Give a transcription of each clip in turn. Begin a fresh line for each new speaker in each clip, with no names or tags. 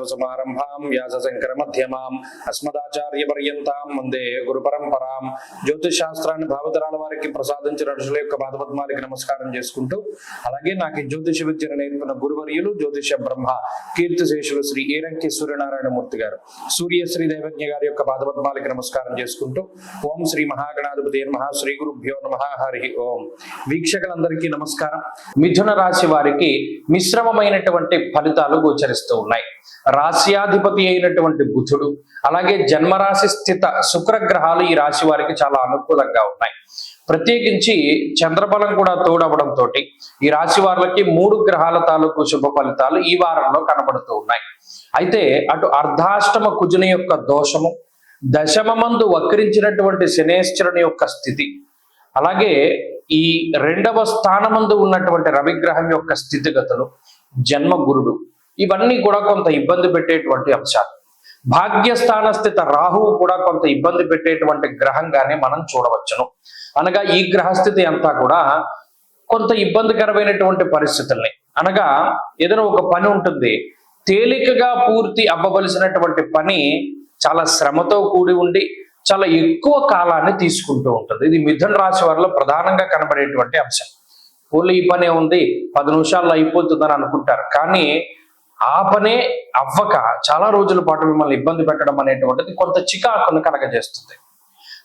సదాశివసమారంభాం వ్యాసశంకర మధ్యమాం అస్మదాచార్యపర్యంతాం వందే గురు పరంపరాం. జ్యోతిష్ శాస్త్రాన్ని భావతరాల వారికి ప్రసాదించిన ఋషుల యొక్క పాదపద్మాలకి నమస్కారం చేసుకుంటూ, అలాగే నాకు ఈ జ్యోతిష విద్యను నేర్పిన గురువర్యులు జ్యోతిష బ్రహ్మ కీర్తిశేషులు శ్రీ ఏరంకి సూర్యనారాయణమూర్తి గారు, సూర్యశ్రీ దైవజ్ఞ గారి యొక్క పాదపద్మాలకి నమస్కారం చేసుకుంటూ, ఓం శ్రీ మహాగణాధిపతి నమః, శ్రీ గురుభ్యో నమః, హరి ఓం. వీక్షకులందరికీ నమస్కారం. మిథున రాశి వారికి మిశ్రమమైనటువంటి ఫలితాలు గోచరిస్తూ ఉన్నాయి. రాశ్యాధిపతి అయినటువంటి బుధుడు, అలాగే జన్మరాశి స్థిత శుక్రగ్రహాలు ఈ రాశి వారికి చాలా అనుకూలంగా ఉన్నాయి. ప్రత్యేకించి చంద్రబలం కూడా తోడవడంతో ఈ రాశి వారికి 3 గ్రహాల తాలూకు శుభ ఫలితాలు ఈ వారంలో కనబడుతూ ఉన్నాయి. అయితే అటు అర్ధాష్టమ కుజుని యొక్క దోషము, దశమమందు వక్రించినటువంటి శనేశ్వరుని యొక్క స్థితి, అలాగే ఈ 2వ స్థానమందు ఉన్నటువంటి రవిగ్రహం యొక్క స్థితిగతులు, జన్మ గురుడు, ఇవన్నీ కూడా కొంత ఇబ్బంది పెట్టేటువంటి అంశాలు. భాగ్యస్థాన స్థిత రాహువు కూడా కొంత ఇబ్బంది పెట్టేటువంటి గ్రహంగానే మనం చూడవచ్చును. అనగా ఈ గ్రహస్థితి అంతా కూడా కొంత ఇబ్బందికరమైనటువంటి పరిస్థితుల్ని, అనగా ఏదైనా ఒక పని ఉంటుంది, తేలికగా పూర్తి అవ్వవలసినటువంటి పని చాలా శ్రమతో కూడి ఉండి చాలా ఎక్కువ కాలాన్ని తీసుకుంటూ ఉంటుంది. ఇది మిథున రాశి వారిలో ప్రధానంగా కనబడేటువంటి అంశం. పోలీ ఈ పనే ఉంది, 10 నిమిషాల్లో అయిపోతుందని అనుకుంటారు, కానీ ఆ పనే అవ్వక చాలా రోజుల పాటు మిమ్మల్ని ఇబ్బంది పెట్టడం అనేటువంటిది కొంత చికాకును కలగజేస్తుంది.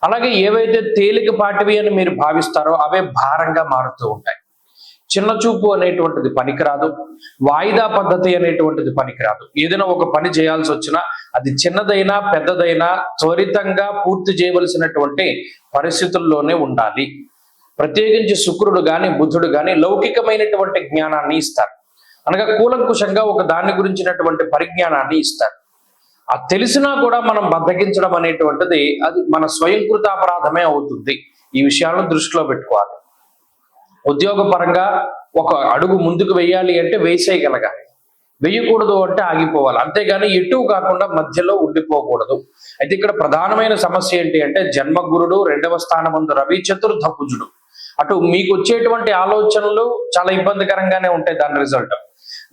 అలాగే ఏవైతే తేలికపాటివి అని మీరు భావిస్తారో అవే భారంగా మారుతూ ఉంటాయి. చిన్న చూపు అనేటువంటిది పనికిరాదు, వాయిదా పద్ధతి అనేటువంటిది పనికిరాదు. ఏదైనా ఒక పని చేయాల్సి వచ్చినా అది చిన్నదైనా పెద్దదైనా త్వరితంగా పూర్తి చేయవలసినటువంటి పరిస్థితుల్లోనే ఉండాలి. ప్రత్యేకించి శుక్రుడు గాని బుధుడు గాని లౌకికమైనటువంటి జ్ఞానాన్ని ఇస్తారు, అనగా కూలంకుషంగా ఒక దాని గురించినటువంటి పరిజ్ఞానాన్ని ఇస్తారు. అది తెలిసినా కూడా మనం బద్దగించడం అనేటువంటిది అది మన స్వయంకృత అపరాధమే అవుతుంది. ఈ విషయాలను దృష్టిలో పెట్టుకోవాలి. ఉద్యోగపరంగా ఒక అడుగు ముందుకు వెయ్యాలి అంటే వేసేయగలగాలి, వెయ్యకూడదు అంటే ఆగిపోవాలి. అంతేగాని ఎటు కాకుండా మధ్యలో ఉండిపోకూడదు. అయితే ఇక్కడ ప్రధానమైన సమస్య ఏంటి అంటే జన్మగురుడు, 2వ స్థానమందు రవి, చతుర్థ కుజుడు. అటు మీకు వచ్చేటువంటి ఆలోచనలు చాలా ఇబ్బందికరంగానే ఉంటాయి, దాని రిజల్ట్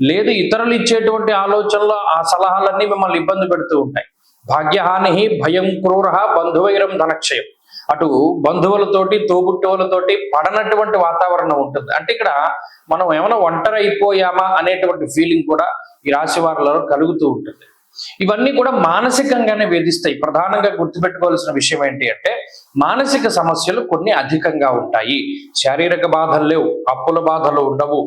లేదు. ఇతరులు ఇచ్చేటువంటి ఆలోచనలు, ఆ సలహాలన్నీ మిమ్మల్ని ఇబ్బంది పెడుతూ ఉంటాయి. భాగ్యహాని భయం క్రూర బంధువైరం ధనక్షయం. అటు బంధువులతోటి తోబుట్టువులతోటి పడనటువంటి వాతావరణం ఉంటుంది. అంటే ఇక్కడ మనం ఏమైనా ఒంటరి అయిపోయామా అనేటువంటి ఫీలింగ్ కూడా ఈ రాశి వారిలో కలుగుతూ ఉంటుంది. ఇవన్నీ కూడా మానసికంగానే వేధిస్తాయి. ప్రధానంగా గుర్తుపెట్టుకోవాల్సిన విషయం ఏంటి అంటే మానసిక సమస్యలు కొన్ని అధికంగా ఉంటాయి. శారీరక బాధలు లేవు, అప్పుల బాధలు ఉండవు,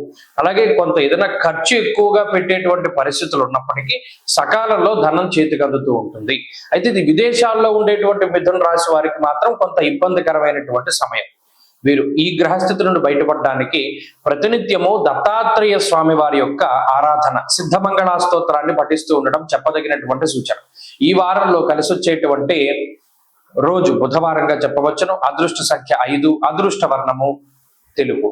అలాగే కొంత ఏదైనా ఖర్చు ఎక్కువగా పెట్టేటువంటి పరిస్థితులు ఉన్నప్పటికీ సకాలంలో ధనం చేతికి అందుతూ ఉంటుంది. అయితే ఇది విదేశాల్లో ఉండేటువంటి మిథున రాశి వారికి మాత్రం కొంత ఇబ్బందికరమైనటువంటి సమయం. వీరు ఈ గ్రహస్థితి నుండి బయటపడడానికి ప్రతినిత్యము దత్తాత్రేయ స్వామి వారి యొక్క ఆరాధన, సిద్ధమంగళ స్తోత్రాన్ని పఠిస్తూ ఉండడం చెప్పదగినటువంటి సూచన. ఈ వారంలో కలిసి వచ్చేటువంటి రోజు బుధవారంగా చెప్పవచ్చును. అదృష్ట సంఖ్య 5, అదృష్ట వర్ణము తెలుపు.